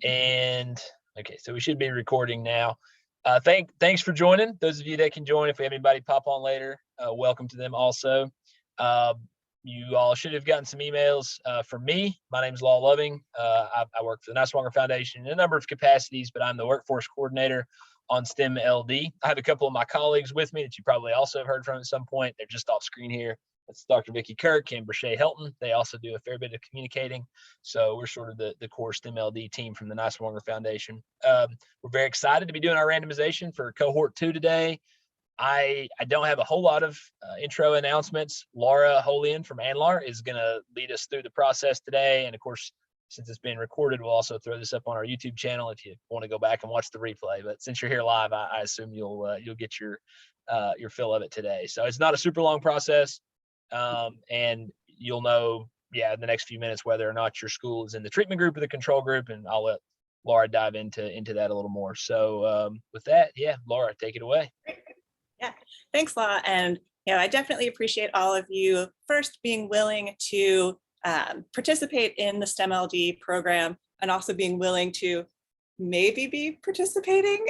And okay, so we should be recording now. Thanks for joining. Those of you that can join, if we have anybody pop on later, welcome to them also. You all should have gotten some emails from me. My name is Law Loving. I work for the Niswonger Foundation in a number of capacities, but I'm the workforce coordinator on STEM.LD. I have a couple of my colleagues with me that you probably also have heard from at some point. They're just off screen here. That's Dr. Vicki Kirk and Brashay Helton. They also do a fair bit of communicating. So we're sort of the core STEM.LD team from the Niswonger Foundation. We're very excited to be doing our randomization for Cohort 2 today. I don't have a whole lot of intro announcements. Laura Holian from Anlar is going to lead us through the process today. And of course, since it's being recorded, we'll also throw this up on our YouTube channel if you want to go back and watch the replay. But since you're here live, I assume you'll get your fill of it today. So it's not a super long process. And you'll know, in the next few minutes, whether or not your school is in the treatment group or the control group, and I'll let Laura dive into that a little more. So with that, Laura, take it away. Yeah, thanks, Law. And I definitely appreciate all of you first being willing to participate in the STEM.LD program, and also being willing to maybe be participating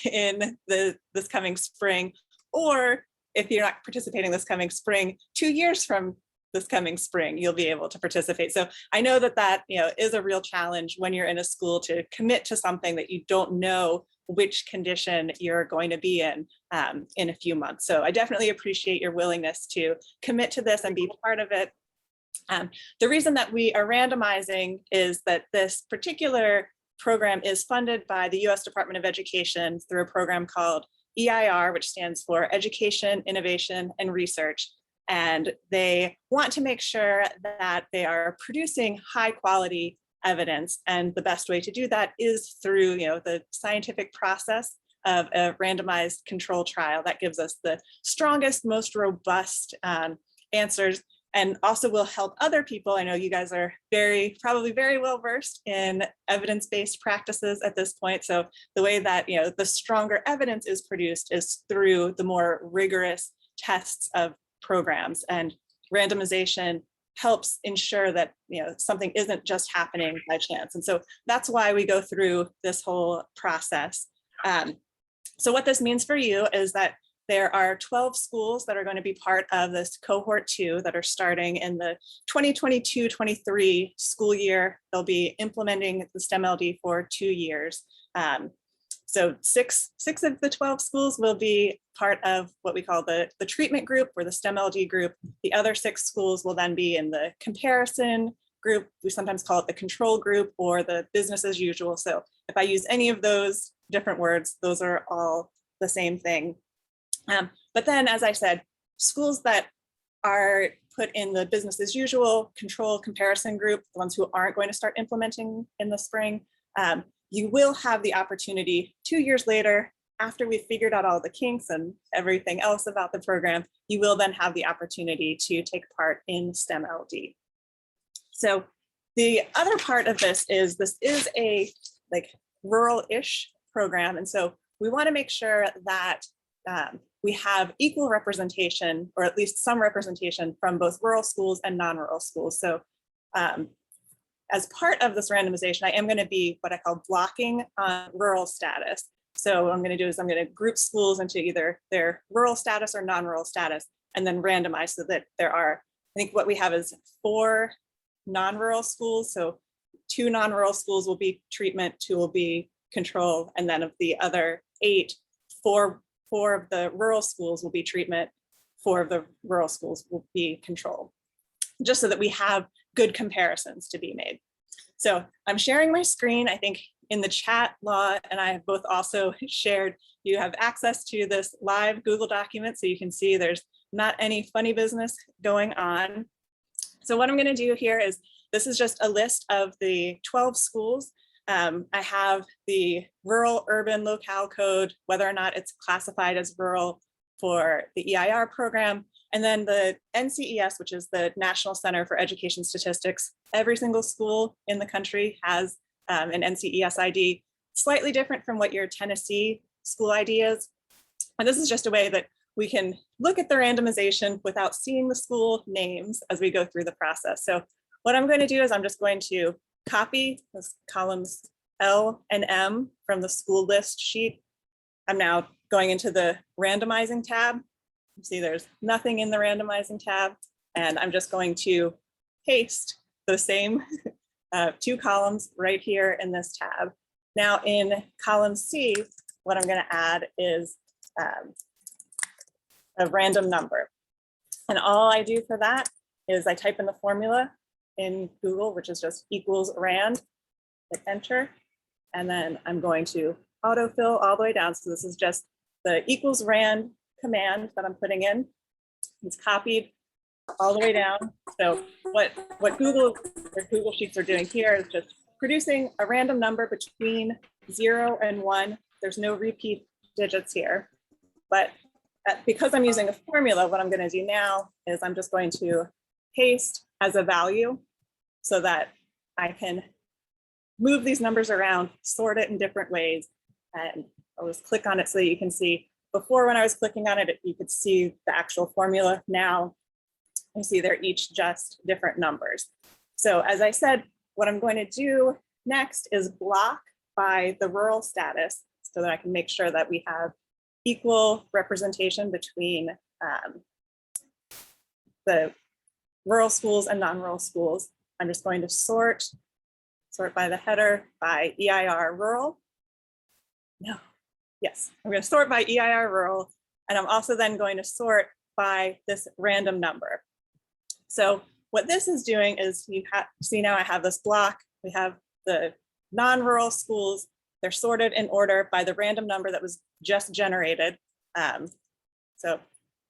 in this coming spring, or if you're not participating this coming spring, 2 years from this coming spring, you'll be able to participate. So I know that is a real challenge when you're in a school to commit to something that you don't know which condition you're going to be in a few months. So I definitely appreciate your willingness to commit to this and be part of it. The reason that we are randomizing is that this particular program is funded by the US Department of Education through a program called EIR, which stands for Education, Innovation, and Research. And they want to make sure that they are producing high quality evidence. And the best way to do that is through the scientific process of a randomized control trial that gives us the strongest, most robust answers, and also will help other people. I know you guys are probably very well versed in evidence-based practices at this point. So the way that the stronger evidence is produced is through the more rigorous tests of programs, and randomization helps ensure that something isn't just happening by chance. And so that's why we go through this whole process. So what this means for you is that there are 12 schools that are going to be part of this Cohort 2 that are starting in the 2022-23 school year. They'll be implementing the STEM.LD for 2 years. So six of the 12 schools will be part of what we call the treatment group, or the STEM.LD group. The other 6 schools will then be in the comparison group. We sometimes call it the control group, or the business as usual. So if I use any of those different words, those are all the same thing. But then, as I said, schools that are put in the business as usual, control, comparison group, the ones who aren't going to start implementing in the spring, you will have the opportunity 2 years later, after we've figured out all the kinks and everything else about the program, you will then have the opportunity to take part in STEM.LD. So the other part of this is a rural-ish program. And so we want to make sure that we have equal representation, or at least some representation, from both rural schools and non-rural schools. So as part of this randomization, I am going to be what I call blocking on rural status. So what I'm going to do is I'm going to group schools into either their rural status or non-rural status, and then randomize so that there are, I think what we have is 4 non-rural schools. So 2 non-rural schools will be treatment, 2 will be control, and then of the other 8, 4 of the rural schools will be treatment, 4 of the rural schools will be control, just so that we have good comparisons to be made. So I'm sharing my screen. I think in the chat, Law and I have both also shared, you have access to this live Google document, so you can see there's not any funny business going on. So what I'm going to do here is, this is just a list of the 12 schools. I have the rural urban locale code, whether or not it's classified as rural for the EIR program, and then the NCES, which is the National Center for Education Statistics. Every single school in the country has an NCES ID, slightly different from what your Tennessee school ID is. And this is just a way that we can look at the randomization without seeing the school names as we go through the process. So what I'm going to do is I'm just going to copy those columns L and M from the school list sheet. I'm now going into the randomizing tab. You see there's nothing in the randomizing tab, and I'm just going to paste the same 2 columns right here in this tab. Now in column C, what I'm going to add is a random number. And all I do for that is I type in the formula in Google, which is just equals rand, hit enter, and then I'm going to autofill all the way down. So this is just the equals rand command that I'm putting in. It's copied all the way down. So what Google Sheets are doing here is just producing a random number between 0 and 1. There's no repeat digits here, but because I'm using a formula, what I'm going to do now is I'm just going to paste as a value so that I can move these numbers around, sort it in different ways. And I'll just click on it so that you can see. Before, when I was clicking on it, you could see the actual formula. Now you see they're each just different numbers. So as I said, what I'm going to do next is block by the rural status so that I can make sure that we have equal representation between the rural schools and non-rural schools. I'm just going to sort by the header by EIR rural. No, yes, I'm going to sort by EIR rural, and I'm also then going to sort by this random number. So what this is doing is you see now I have this block. We have the non-rural schools. They're sorted in order by the random number that was just generated. So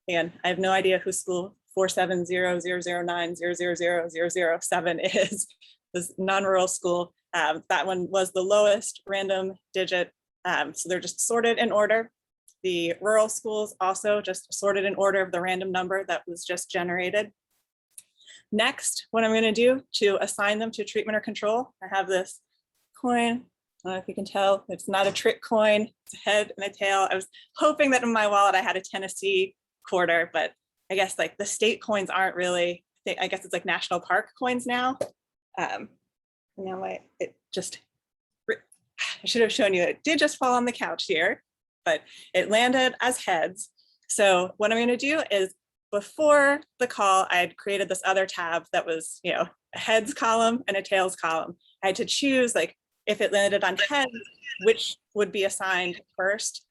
again, I have no idea who school 4700090000007 is. This non-rural school. That one was the lowest random digit. So they're just sorted in order. The rural schools also just sorted in order of the random number that was just generated. Next, what I'm going to do to assign them to treatment or control, I have this coin. I don't know if you can tell, it's not a trick coin, it's a head and a tail. I was hoping that in my wallet I had a Tennessee quarter, but I guess like the state coins aren't really, I guess it's like national park coins now. Now I should have shown you, it did just fall on the couch here, but it landed as heads. So what I'm going to do is, before the call, I had created this other tab that was, a heads column and a tails column. I had to choose, like, if it landed on heads, which would be assigned first.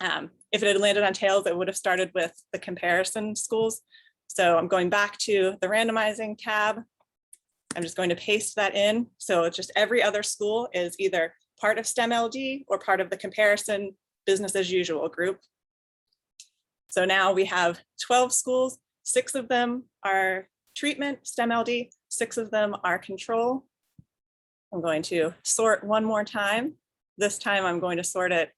If it had landed on tails, it would have started with the comparison schools. So I'm going back to the randomizing tab. I'm just going to paste that in. So it's just every other school is either part of STEM.LD or part of the comparison business as usual group. So now we have 12 schools, 6 of them are treatment, STEM.LD, 6 of them are control. I'm going to sort one more time. This time I'm going to sort it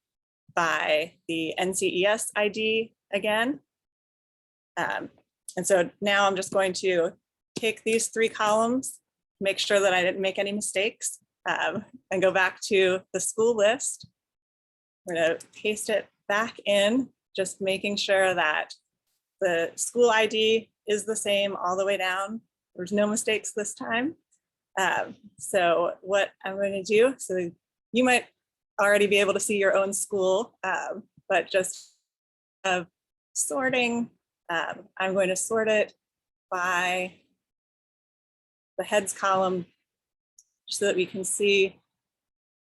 by the NCES ID again. And so now I'm just going to take these 3 columns, make sure that I didn't make any mistakes, and go back to the school list. We're going to paste it back in, just making sure that the school ID is the same all the way down. There's no mistakes this time. So what I'm going to do, so you might already be able to see your own school, but just sorting, I'm going to sort it by the heads column so that we can see,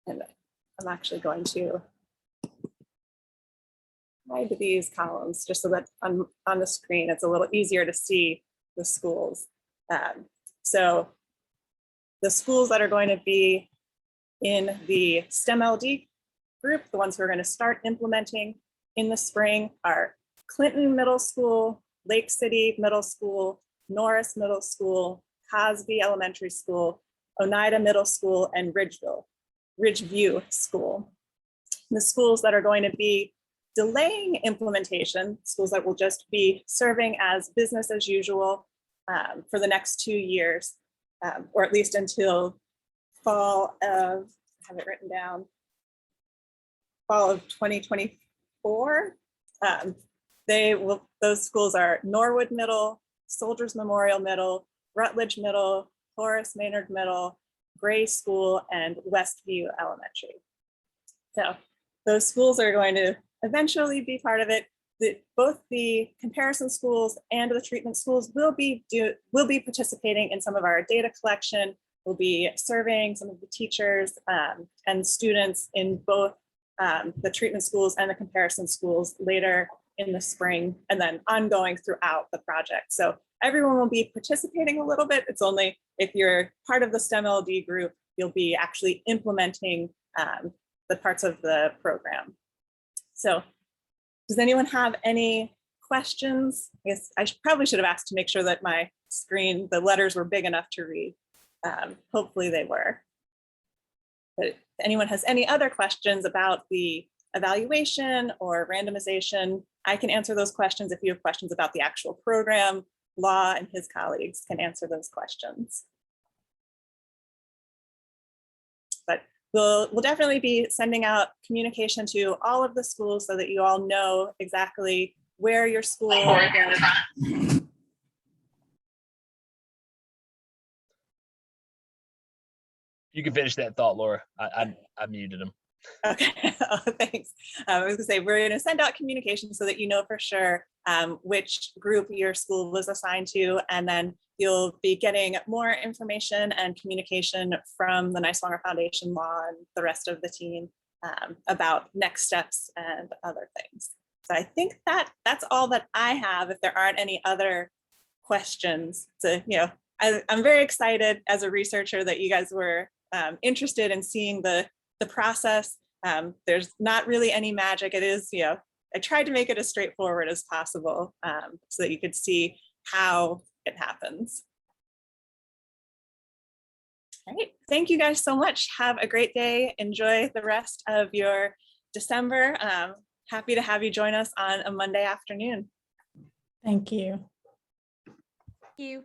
and I'm actually going to hide these columns just so that on the screen it's a little easier to see the schools. So the schools that are going to be in the STEM.LD group, the ones who are going to start implementing in the spring, are Clinton Middle School, Lake City Middle School, Norris Middle School, Cosby Elementary School, Oneida Middle School, and Ridgeview School. The schools that are going to be delaying implementation, schools that will just be serving as business as usual for the next 2 years, or at least until fall of, I have it written down, fall of 2024. Those schools are Norwood Middle, Soldiers Memorial Middle, Rutledge Middle, Horace Maynard Middle, Gray School, and Westview Elementary. So those schools are going to eventually be part of it. Both the comparison schools and the treatment schools will be participating in some of our data collection. We'll be surveying some of the teachers and students in both the treatment schools and the comparison schools later in the spring, and then ongoing throughout the project. So everyone will be participating a little bit. It's only if you're part of the STEM.LD group, you'll be actually implementing the parts of the program. So does anyone have any questions? I guess I probably should have asked to make sure that my screen, the letters were big enough to read. Hopefully they were. But if anyone has any other questions about the evaluation or randomization, I can answer those questions. If you have questions about the actual program, Law and his colleagues can answer those questions. But we'll definitely be sending out communication to all of the schools so that you all know exactly where your school is. You can finish that thought, Laura. I muted him. Okay, oh, thanks. I was gonna say, we're gonna send out communication so that you know for sure which group your school was assigned to, and then you'll be getting more information and communication from the Niswonger Foundation, Law, and the rest of the team about next steps and other things. So I think that's all that I have. If there aren't any other questions, so I'm very excited as a researcher that you guys were interested in seeing the process. There's not really any magic. It is, I tried to make it as straightforward as possible so that you could see how it happens. All right, thank you guys so much. Have a great day. Enjoy the rest of your December. Happy to have you join us on a Monday afternoon. Thank you. Thank you.